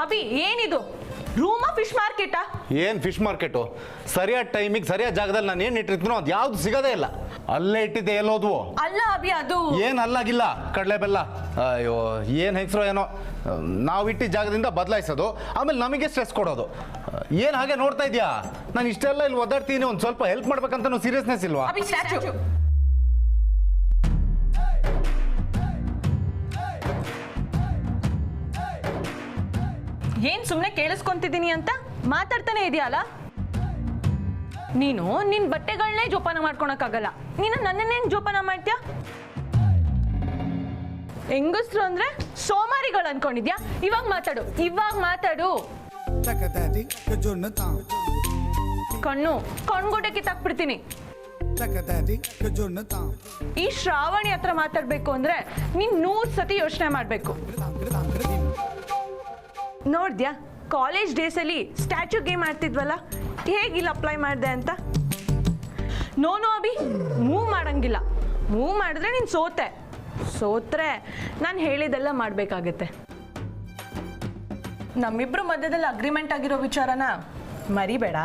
ಅಭಿ ಏನಿದು ರೂಮಾ ಫಿಶ್ ಮಾರ್ಕೆಟಾ? ಏನು fish market? ಸರಿಯಾದ ಟೈಮಿಗೆ ಸರಿಯಾದ ಜಾಗದಲ್ಲಿ ನಾನು ಏನು ಇಟ್ಟಿರ್ತೀನೋ ಅದು ಯಾವ್ದು ಸಿಗೋದೇ ಇಲ್ಲ. ಅಲ್ಲೇ ಇಟ್ಟಿದ್ದೆ ಎಲ್ಲೋದ್ವು? ಅಲ್ಲ ಅಭಿ ಅದು ಏನು ಅಲ್ಲಾಗಿಲ್ಲ, ಕಡಲೆ ಬೆಲ್ಲ. ಅಯ್ಯೋ ಏನು ಹೆಸರು ಏನೋ, ನಾವು ಇಟ್ಟಿದ್ದ ಜಾಗದಿಂದ ಬದಲಾಯಿಸೋದು, ಆಮೇಲೆ ನಮಗೆ ಸ್ಟ್ರೆಸ್ ಕೊಡೋದು. ಏನು ಹಾಗೆ ನೋಡ್ತಾ ಇದೆಯಾ? ನಾನು ಇಷ್ಟೆಲ್ಲ ಇಲ್ಲಿ ಒದ್ದಾಡ್ತೀನಿ, ಒಂದು ಸ್ವಲ್ಪ ಹೆಲ್ಪ್ ಮಾಡ್ಬೇಕಂತ ಸೀರಿಯಸ್ನೆಸ್ ಇಲ್ವಾ? ಅಭಿ ಸ್ಟ್ಯಾಚು ಏನ್ ಸುಮ್ಮನೆ ಕೇಳಿಸ್ಕೊಂತಿದ್ದೀನಿ ಅಂತ ಮಾತಾಡ್ತಾನೆ ಇದೆಯಲ್ಲ ನೀನು. ನಿನ್ ಬಟ್ಟೆಗಳನ್ನೇ ಜೋಪಾನ ಮಾಡ್ಕೊಳಕ್ಕಾಗಲ್ಲ, ನೀನು ನನ್ನನ್ನೇನ್ ಜೋಪಾನ ಮಾಡ್ತೀಯ? ಹೆಂಗಸ್ರು ಅಂದ್ರೆ ಸೋಮಾರಿಗಳು ಅನ್ಕೊಂಡಿದ್ಯಾ? ಇವಾಗ ಮಾತಾಡು. ಕಣ್ಗುಡ್ಡಕ್ಕೆ ತಾಕ್ಬಿಡ್ತೀನಿ. ಈ ಶ್ರಾವಣಿ ಹತ್ರ ಮಾತಾಡ್ಬೇಕು ಅಂದ್ರೆ ನೀನ್ 100 ಸತಿ ಯೋಚನೆ ಮಾಡ್ಬೇಕು. ನೋಡ್ದ್ಯಾ ಕಾಲೇಜ್ ಡೇಸ್ ಅಲ್ಲಿ ಸ್ಟ್ಯಾಚ್ಯೂ ಗೇಮ್ ಆಡ್ತಿದ್ವಲ್ಲ, ಹೇಗಿಲ್ಲ ಅಪ್ಲೈ ಮಾಡಿದೆ ಅಂತ? ನೋ ಅಭಿ, ಮೂವ್ ಮಾಡಂಗಿಲ್ಲ. ಮೂವ್ ಮಾಡಿದ್ರೆ ನೀನು ಸೋತ್ರೆ ನಾನು ಹೇಳಿದೆಲ್ಲ ಮಾಡಬೇಕಾಗತ್ತೆ. ನಮ್ಮಿಬ್ರು ಮಧ್ಯದಲ್ಲಿ ಅಗ್ರಿಮೆಂಟ್ ಆಗಿರೋ ವಿಚಾರನ ಮರಿಬೇಡ.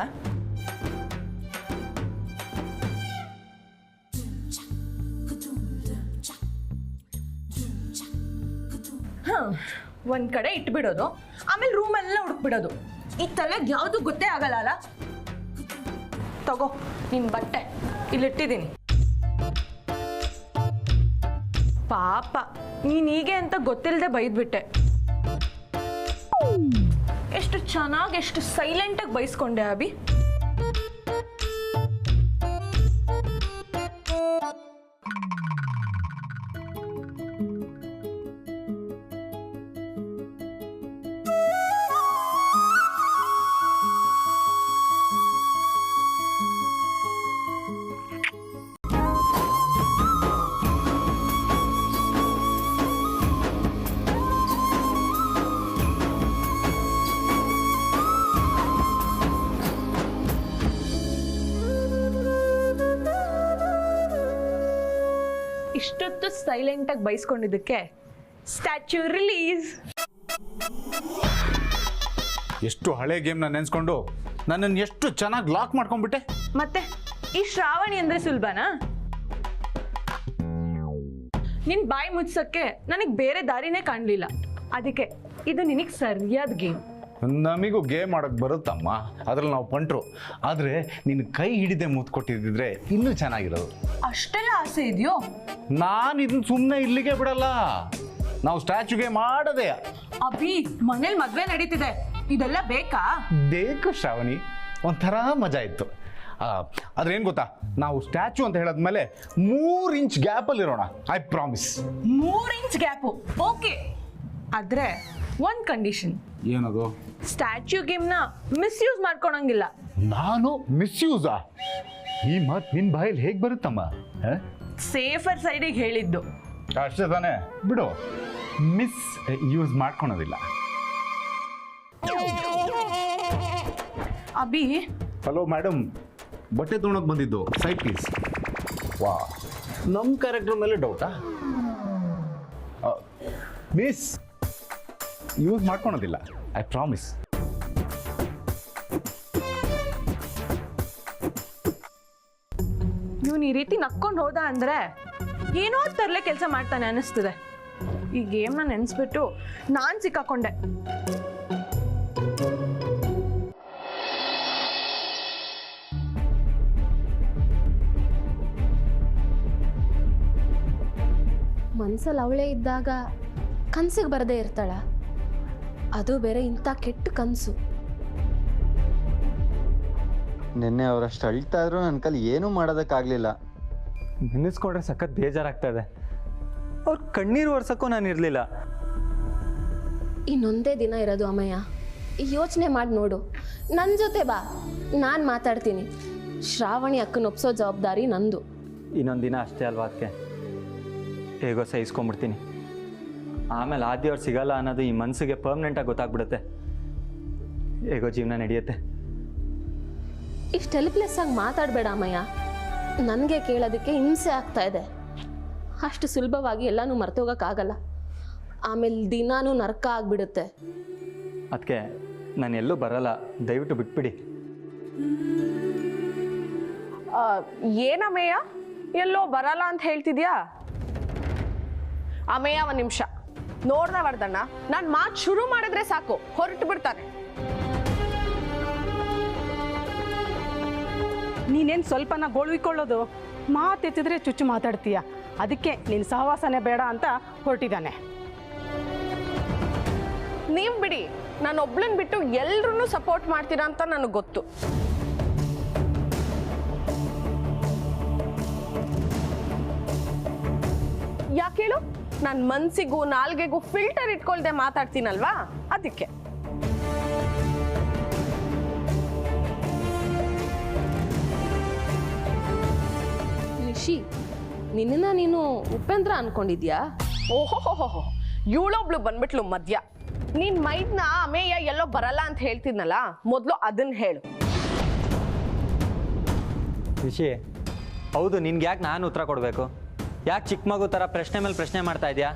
ಒಂದ್ ಕಡೆ ಇಟ್ಬಿಡೋದು, ಆಮೇಲೆ ರೂಮ್ ಎಲ್ಲ ಹುಡುಕ್ಬಿಡೋದು. ಈ ತಲೆಗೆ ಯಾವುದು ಗೊತ್ತೇ ಆಗಲ್ಲ ಅಲ್ಲ? ತಗೋ ನಿನ್ ಬಟ್ಟೆ ಇಲ್ಲಿಟ್ಟಿದ್ದೀನಿ. ಪಾಪ ನೀನ್ ಹೀಗೆ ಅಂತ ಗೊತ್ತಿಲ್ಲದೆ ಬೈದ್ಬಿಟ್ಟೆ. ಎಷ್ಟು ಚೆನ್ನಾಗಿ ಎಷ್ಟು ಸೈಲೆಂಟಾಗಿ ಬೈಸ್ಕೊಂಡೆ ಅಭಿ. ಇಷ್ಟೊತ್ತು ಸೈಲೆಂಟಾಗಿ ಬೈಸ್ಕೊಂಡಿದ್ದಕ್ಕೆ ಸ್ಟ್ಯಾಚ್ಯೂ ರಿಲೀಸ್. ಎಷ್ಟು ಹಳೆ ಗೇಮ್ನ ನೆನೆಸ್ಕೊಂಡು ನನ್ನನ್ನು ಎಷ್ಟು ಚೆನ್ನಾಗಿ ಲಾಕ್ ಮಾಡ್ಕೊಂಡ್ಬಿಟ್ಟೆ. ಮತ್ತೆ ಈ ಶ್ರಾವಣಿ ಅಂದ್ರೆ ಸುಲಭನಾ? ನಿನ್ ಬಾಯಿ ಮುಚ್ಚಕ್ಕೆ ನನಗೆ ಬೇರೆ ದಾರಿನೇ ಕಾಣಲಿಲ್ಲ. ಅದಕ್ಕೆ ಇದು ನಿನಗೆ ಸರಿಯಾದ ಗೇಮ್. ನಮಿಗೂ ಗೇಮ್ ಆಡೋಕೆ ಬರುತ್ತಮ್ಮ, ಅದ್ರಲ್ಲಿ ನಾವು ಪಂಟ್ರು. ಆದರೆ ನಿನ್ನ ಕೈ ಹಿಡಿದೆ ಮೂತ್ ಕೊಟ್ಟಿದ್ದಿದ್ರೆ ಇನ್ನೂ ಚೆನ್ನಾಗಿರೋದು. ಅಷ್ಟೆಲ್ಲ ಆಸೆ ಇದೆಯೋ? ನಾನು ಇದನ್ನ ಸುಮ್ಮನೆ ಇಲ್ಲಿಗೆ ಬಿಡಲ್ಲ. ನಾವು ಸ್ಟ್ಯಾಚ್ಯೂ ಗೇಮ್ ಆಡೋದೇ. ಅಭಿ ಮನೇಲಿ ಮದ್ವೆ ನಡೀತಿದೆ, ಇದೆಲ್ಲ ಬೇಕಾ? ಬೇಕು ಶ್ರಾವಣಿ, ಒಂಥರ ಮಜಾ ಇತ್ತು. ಆದ್ರೆ ಏನು ಗೊತ್ತಾ, ನಾವು ಸ್ಟ್ಯಾಚ್ಯೂ ಅಂತ ಹೇಳಿದ್ಮೇಲೆ 3 ಇಂಚ್ ಗ್ಯಾಪಲ್ಲಿ ಇರೋಣ. I promise. 3 inch gap okay, ಆದ್ರೆ ಒಂದು ಕಂಡೀಷನ್. ಏನದು? ಸ್ಟ್ಯಾಚ್ಯೂ ಗೇಮ್ನ ಮಿಸ್ಯೂಸ್ ಮಾಡ್ಕೊಳಂಗಿಲ್ಲ. ನಾನು ಮಿಸ್ಯೂಸಾ? ಈ ಮಾತು ನಿನ್ನ ಬಾಯಲ್ಲಿ ಹೇಗೆ ಬರುತ್ತಮ್ಮ? ಸೇಫರ್ ಸೈಡಿಗೆ ಹೇಳಿದ್ದು ಅಷ್ಟೇ ತಾನೇ, ಬಿಡು. ಮಿಸ್ ಯೂಸ್ ಮಾಡ್ಕೊಳೋದಿಲ್ಲ. ಅಭಿ. ಹಲೋ ಮೇಡಮ್, ಬಟ್ಟೆ ತೊಗೊಳಕ್ ಬಂದಿದ್ದು, ಸೈಡ್ ಪ್ಲೀಸ್. ವಾ, ನಮ್ಮ ಕ್ಯಾರೆಕ್ಟರ್ ಮೇಲೆ ಡೌಟಾ? ಮಿಸ್ ಯೂಸ್ ಮಾಡ್ಕೊಳೋದಿಲ್ಲ, ಐ ಪ್ರಾಮಿಸ್. ಇವನು ಈ ರೀತಿ ನಕ್ಕೊಂಡು ಹೋದ ಅಂದ್ರೆ ಏನೋ ತರಲೆ ಕೆಲಸ ಮಾಡ್ತಾನೆ ಅನಿಸ್ತದೆ. ಈ ಗೇಮ್ನ ನೆನೆಸ್ಬಿಟ್ಟು ನಾನು ಸಿಕ್ಕಾಕೊಂಡೆ. ಮನ್ಸಲ್ಲಿ ಅವಳೇ ಇದ್ದಾಗ ಕನ್ಸಿಗೆ ಬರದೇ ಇರ್ತಾಳ, ಅದು ಬೇರೆ ಇಂಥ ಕೆಟ್ಟ ಕನಸು. ನಿನ್ನೆ ಅವರಷ್ಟು ಅಳ್ತಾ ಇದ್ರು ನನ್ನ ಕೈಲಿ ಏನೂ ಮಾಡೋದಕ್ಕಾಗಲಿಲ್ಲ. ನೆನೆಸ್ಕೊಂಡ್ರೆ ಸಖತ್ ಬೇಜಾರಾಗ್ತಾ ಇದೆ. ಅವ್ರ ಕಣ್ಣೀರು ಒರ್ಸಕ್ಕೂ ನಾನು ಇರಲಿಲ್ಲ. ಇನ್ನೊಂದೇ ದಿನ ಇರೋದು ಅಮ್ಮಯ್ಯ, ಯೋಚನೆ ಮಾಡಿ ನೋಡು. ನನ್ನ ಜೊತೆ ಬಾ, ನಾನು ಮಾತಾಡ್ತೀನಿ. ಶ್ರಾವಣಿ ಅಕ್ಕನ ಒಪ್ಸೋ ಜವಾಬ್ದಾರಿ ನಂದು. ಇನ್ನೊಂದು ದಿನ ಅಷ್ಟೇ ಅಲ್ವಾ ಅದಕ್ಕೆ, ಹೇಗೋ ಸಹಿಸ್ಕೊಂಡ್ಬಿಡ್ತೀನಿ. ಆಮೇಲೆ ಆದ್ಯ ಅವ್ರು ಸಿಗಲ್ಲ ಅನ್ನೋದು ಈ ಮನಸ್ಸಿಗೆ ಪರ್ಮನೆಂಟಾಗಿ ಗೊತ್ತಾಗ್ಬಿಡುತ್ತೆ. ಹೇಗೋ ಜೀವನ ನಡೆಯುತ್ತೆ. ಇಷ್ಟು ಹೆಲ್ಪ್ಲೆಸ್ ಆಗಿ ಮಾತಾಡಬೇಡ ಅಮ್ಮಯ್ಯ, ನನಗೆ ಕೇಳೋದಕ್ಕೆ ಹಿಂಸೆ ಆಗ್ತಾ ಇದೆ. ಅಷ್ಟು ಸುಲಭವಾಗಿ ಎಲ್ಲನೂ ಮರ್ತೋಗೋಕ್ಕಾಗಲ್ಲ. ಆಮೇಲೆ ದಿನಾನೂ ನರಕ ಆಗಿಬಿಡುತ್ತೆ. ಅದಕ್ಕೆ ನಾನು ಎಲ್ಲೂ ಬರಲ್ಲ, ದಯವಿಟ್ಟು ಬಿಟ್ಬಿಡಿ. ಏನಮ್ಮಯ್ಯ ಎಲ್ಲೋ ಬರಲ್ಲ ಅಂತ ಹೇಳ್ತಿದ್ಯಾ? ಅಮ್ಮಯ್ಯ ಒಂದು ನಿಮಿಷ ನೋಡ್ದ ವರ್ಧಣ್ಣ, ನಾನು ಮಾತು ಶುರು ಮಾಡಿದ್ರೆ ಸಾಕು ಹೊರಟು ಬಿಡ್ತಾನೆ. ನೀನೇನು ಸ್ವಲ್ಪನ ಗೋಳುಕೊಳ್ಳೋದು, ಮಾತೆತ್ತಿದ್ರೆ ಚುಚ್ಚು ಮಾತಾಡ್ತೀಯ. ಅದಕ್ಕೆ ನಿನ್ನ ಸಹವಾಸನೆ ಬೇಡ ಅಂತ ಹೊರಟಿದ್ದಾನೆ. ನೀವು ಬಿಡಿ, ನಾನು ಒಬ್ಳನ್ ಬಿಟ್ಟು ಎಲ್ರೂ ಸಪೋರ್ಟ್ ಮಾಡ್ತೀರಾ ಅಂತ ನನಗೆ ಗೊತ್ತು. ಯಾಕೇಳು, ನನ್ನ ಮನ್ಸಿಗೂ ನಾಲ್ಗೆಗೂ ಫಿಲ್ಟರ್ ಇಟ್ಕೊಳ್ದೆ ಮಾತಾಡ್ತೀನಲ್ವಾ, ಅದಕ್ಕೆ. ನಿಶಿ, ನಿನ್ನ ನೀನು ಉಪೇಂದ್ರ ಅನ್ಕೊಂಡಿದ್ಯಾ? ಓಹೋಹೋಹೋ, ಇವಳೊಬ್ಳು ಬಂದ್ಬಿಟ್ಲು ಮಧ್ಯ. ನೀನ್ ಮೈದ್ನ ಅಮೇಯ ಎಲ್ಲೋ ಬರಲ್ಲ ಅಂತ ಹೇಳ್ತಿದ್ನಲ್ಲ, ಮೊದ್ಲು ಅದನ್ನ ಹೇಳು. ರಿಷಿ, ಹೌದು, ನಿನ್ಗೆ ಯಾಕೆ ನಾನು ಉತ್ತರ ಕೊಡಬೇಕು? ಯಾಕೆ ಚಿಕ್ಕ ಮಗು ಥರ ಪ್ರಶ್ನೆ ಮೇಲೆ ಪ್ರಶ್ನೆ ಮಾಡ್ತಾ ಇದೆಯಾ?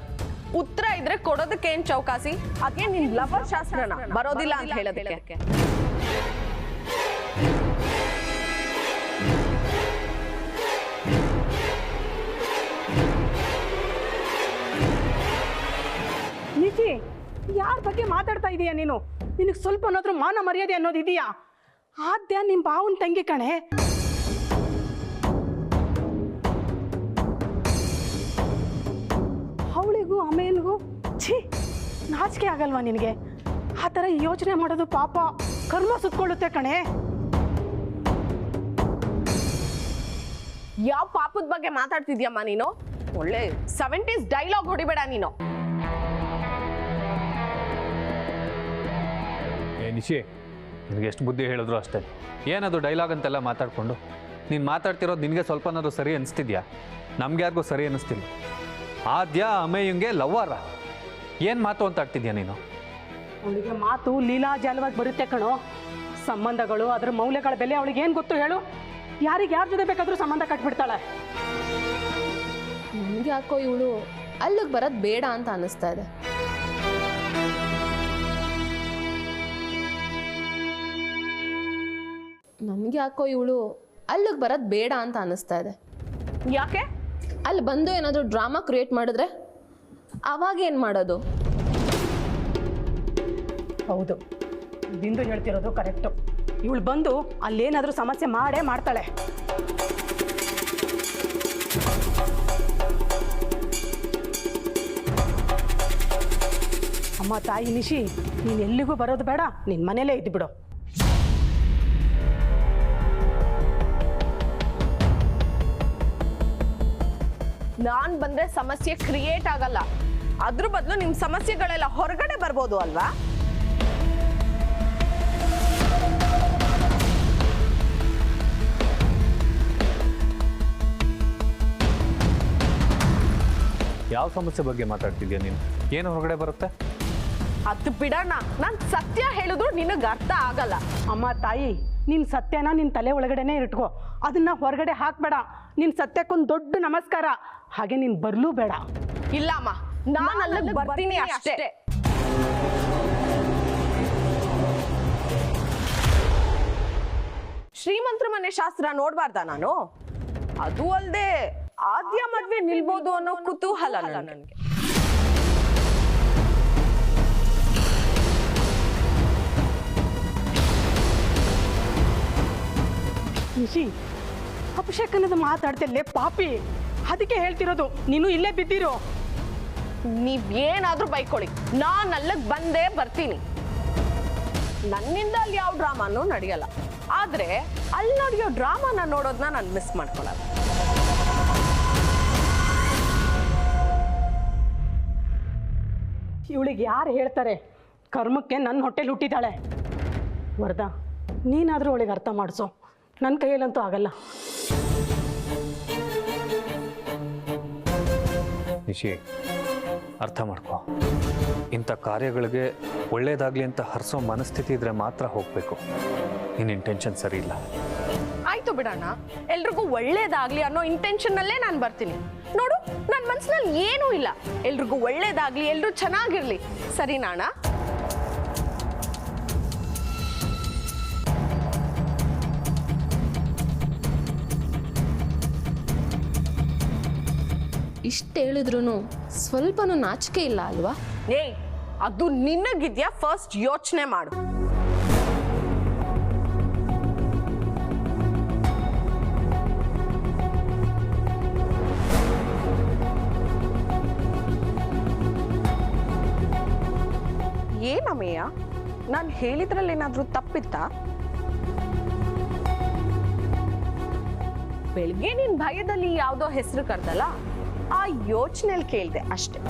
ಉತ್ತರ ಇದ್ರೆ ಕೊಡೋದಕ್ಕೆ ಏನ್ ಚೌಕಾಸಿ? ಅದೇ ನಿನ್ ಲವರ್ ಶಾಸ್ತ್ರನ ಬರೋದಿಲ್ಲ ಅಂತ ಹೇಳೋದಕ್ಕೆ. ನಿಜಿ, ಯಾರ ಬಗ್ಗೆ ಮಾತಾಡ್ತಾ ಇದೀಯ ನೀನು? ನಿನಗೆ ಸ್ವಲ್ಪ ಅನ್ನೋದ್ರ ಮಾನ ಮರ್ಯಾದೆ ಅನ್ನೋದು ಇದೆಯಾ? ಆದ್ಯ ನಿಮ್ಮ ಬಾವನ್ ತಂಗಿ ಕಣೆ. ಅವಳಿಗೂ ಆಮೇಲಿಗೂ ಛೀ, ನಾಚಿಕೆ ಆಗಲ್ವಾ ನಿನಗೆ? ಆ ಥರ ಯೋಚನೆ ಮಾಡೋದು ಪಾಪ, ಕರ್ಮ ಸುತ್ಕೊಳ್ಳುತ್ತೆ ಕಣೆ. ಯಾವ ಪಾಪದ ಬಗ್ಗೆ ಮಾತಾಡ್ತಿದ್ಯಮ್ಮ ನೀನು? ಒಳ್ಳೆ 70s ಡೈಲಾಗ್ ಹೊಡಿಬೇಡ ನೀನು. ನಿಶಿ, ನಿನಗೆ ಎಷ್ಟು ಬುದ್ಧಿ ಹೇಳಿದ್ರು ಅಷ್ಟೇ. ಏನದು ಡೈಲಾಗ್ ಅಂತೆಲ್ಲ ಮಾತಾಡಿಕೊಂಡು ನೀನು ಮಾತಾಡ್ತಿರೋದು ನಿನಗೆ ಸ್ವಲ್ಪನಾದ್ರು ಸರಿ ಅನಿಸ್ತಿದ್ಯಾ? ನಮ್ಗೆ ಯಾರಿಗೂ ಸರಿ ಅನ್ನಿಸ್ತಿಲ್ಲ. ಆದ್ಯ ಅಮೇಯಂಗೆ ಲವ್ವಾರ, ಏನು ಮಾತು ಅಂತ ಆಡ್ತಿದ್ಯಾ ನೀನು? ಅವಳಿಗೆ ಮಾತು ಲೀಲಾಜಾಲವಾಗಿ ಬರುತ್ತೆ ಕಣೋ. ಸಂಬಂಧಗಳು, ಅದರ ಮೌಲ್ಯಗಳ ಬೆಲೆ ಅವಳಿಗೆ ಏನು ಗೊತ್ತು ಹೇಳು? ಯಾರಿಗೆ ಯಾರ ಜೊತೆ ಬೇಕಾದರೂ ಸಂಬಂಧ ಕಟ್ಬಿಡ್ತಾಳೆ. ನನಗೆ ಯಾಕೋ ಇವಳು ಅಲ್ಲಿಗೆ ಬರೋದು ಬೇಡ ಅಂತ ಅನ್ನಿಸ್ತಾ ಇದೆ. ನನಗೆ ಯಾಕೋ ಇವಳು ಅಲ್ಲಿಗೆ ಬರೋದು ಬೇಡ ಅಂತ ಅನ್ನಿಸ್ತಾ ಇದೆ. ಯಾಕೆ? ಅಲ್ಲಿ ಬಂದು ಏನಾದರೂ ಡ್ರಾಮಾ ಕ್ರಿಯೇಟ್ ಮಾಡಿದ್ರೆ ಅವಾಗ ಏನು ಮಾಡೋದು? ಹೌದು, ಬಿಂದು ಹೇಳ್ತಿರೋದು ಕರೆಕ್ಟು. ಇವಳು ಬಂದು ಅಲ್ಲೇನಾದರೂ ಸಮಸ್ಯೆ ಮಾಡೇ ಮಾಡ್ತಾಳೆ. ಅಮ್ಮ ತಾಯಿ ನಿಶಿ, ನೀನು ಎಲ್ಲಿಗೂ ಬರೋದು ಬೇಡ, ನಿನ್ನ ಮನೇಲೇ ಇದ್ದುಬಿಡು. ನಾನ್ ಬಂದ್ರೆ ಸಮಸ್ಯೆ ಕ್ರಿಯೇಟ್ ಆಗಲ್ಲ, ಅದ್ರ ಬದಲು ನಿಮ್ ಸಮಸ್ಯೆಗಳೆಲ್ಲ ಹೊರಗಡೆ ಬರ್ಬೋದು ಅಲ್ವಾ? ಯಾವ ಸಮಸ್ಯೆ ಬಗ್ಗೆ ಮಾತಾಡ್ತಿದ್ಯಾ ನೀನು? ಏನು ಹೊರಗಡೆ ಬರುತ್ತೆ? ಅದು ಬಿಡೋಣ, ನಾನ್ ಸತ್ಯ ಹೇಳಿದ್ರು ನಿನಗೆ ಅರ್ಥ ಆಗಲ್ಲ. ಅಮ್ಮ ತಾಯಿ, ನಿನ್ನ ಸತ್ಯನ ನಿನ್ನ ತಲೆ ಒಳಗಡೆನೇ ಇಟ್ಕೋ, ಅದನ್ನ ಹೊರಗಡೆ ಹಾಕ್ಬೇಡ. ನಿನ್ನ ಸತ್ಯಕ್ಕೊಂದು ದೊಡ್ಡ ನಮಸ್ಕಾರ. ಹಾಗೆ ನೀನು ಬರಲೂ ಬೇಡ. ಇಲ್ಲ ಅಮ್ಮ, ನಾನು ಅಲ್ಲಿಗೆ ಬರ್ತೀನಿ ಅಷ್ಟೇ. ಶ್ರೀಮಂತರ ಮನೆ ಶಾಸ್ತ್ರ ನೋಡ್ಬಾರ್ದ ನಾನು? ಅದು ಅಲ್ಲದೆ ಆದ್ಯ ಮದ್ವೆ ನಿಲ್ಬೋದು ಅನ್ನೋ ಕುತೂಹಲ ನನಗೆ. ನಿಶಿ, ಅಭಿಷೇಕ್ ಅನ್ನೋದು ಮಾತಾಡ್ತಿಲ್ಲೇ ಪಾಪಿ. ಅದಕ್ಕೆ ಹೇಳ್ತಿರೋದು, ನೀನು ಇಲ್ಲೇ ಬಿದ್ದಿರೋ. ನೀವೇನಾದ್ರೂ ಬೈಕೊಳ್ಳಿ, ನಾನು ಅಲ್ಲಿಗೆ ಬಂದೇ ಬರ್ತೀನಿ. ನನ್ನಿಂದ ಅಲ್ಲಿ ಯಾವ ಡ್ರಾಮಾನು ನಡೆಯಲ್ಲ. ಆದ್ರೆ ಅಲ್ಲಿ ನಡೆಯೋ ಡ್ರಾಮಾನ ನೋಡೋದನ್ನ ನಾನು ಮಿಸ್ ಮಾಡ್ಕೊಳ್ಳಲ್ಲ. ಇವಳಿಗೆ ಯಾರು ಹೇಳ್ತಾರೆ? ಕರ್ಮಕ್ಕೆ ನನ್ನ ಹೊಟ್ಟೆಲಿ ಹುಟ್ಟಿದ್ದಾಳೆ. ವರದಾ, ನೀನಾದರೂ ಅವಳಿಗೆ ಅರ್ಥ ಮಾಡಿಸೋ. ನನ್ನ ಕೈಯಲ್ಲಂತೂ ಆಗಲ್ಲ. ನಿಶಿ, ಅರ್ಥ ಮಾಡ್ಕೊ. ಇಂಥ ಕಾರ್ಯಗಳಿಗೆ ಒಳ್ಳೇದಾಗಲಿ ಅಂತ ಹರಿಸೋ ಮನಸ್ಥಿತಿ ಇದ್ರೆ ಮಾತ್ರ ಹೋಗಬೇಕು. ನಿನ್ನ ಇಂಟೆನ್ಷನ್ ಸರಿ ಇಲ್ಲ. ಆಯ್ತು ಬಿಡೋಣ, ಎಲ್ರಿಗೂ ಒಳ್ಳೇದಾಗ್ಲಿ ಅನ್ನೋ ಇಂಟೆನ್ಷನ್ ಅಲ್ಲೇ ನಾನು ಬರ್ತೀನಿ. ನೋಡು, ನನ್ನ ಮನಸ್ಸಿನಲ್ಲಿ ಏನೂ ಇಲ್ಲ. ಎಲ್ರಿಗೂ ಒಳ್ಳೇದಾಗ್ಲಿ, ಎಲ್ರೂ ಚೆನ್ನಾಗಿರ್ಲಿ. ಸರಿನಾ ಅಣ್ಣ? ಇಷ್ಟು ಹೇಳಿದ್ರು ಸ್ವಲ್ಪನೂ ನಾಚಿಕೆ ಇಲ್ಲ ಅಲ್ವಾ? ಏಯ್, ಅದು ನಿನಗಿದ್ಯಾ? ಫಸ್ಟ್ ಯೋಚನೆ ಮಾಡು. ಏನಮ್ಮಯ್ಯ, ನಾನು ಹೇಳಿದ್ರಲ್ಲಿ ಏನಾದ್ರೂ ತಪ್ಪಿತ್ತಾ? ಬೆಳಿಗ್ಗೆ ನಿನ್ ಭಯದಲ್ಲಿ ಯಾವುದೋ ಹೆಸರು ಕರ್ದಲ್ಲ, ಆ ಯೋಚನೆಯಲ್ಲಿ ಕೇಳಿದೆ ಅಷ್ಟೇ.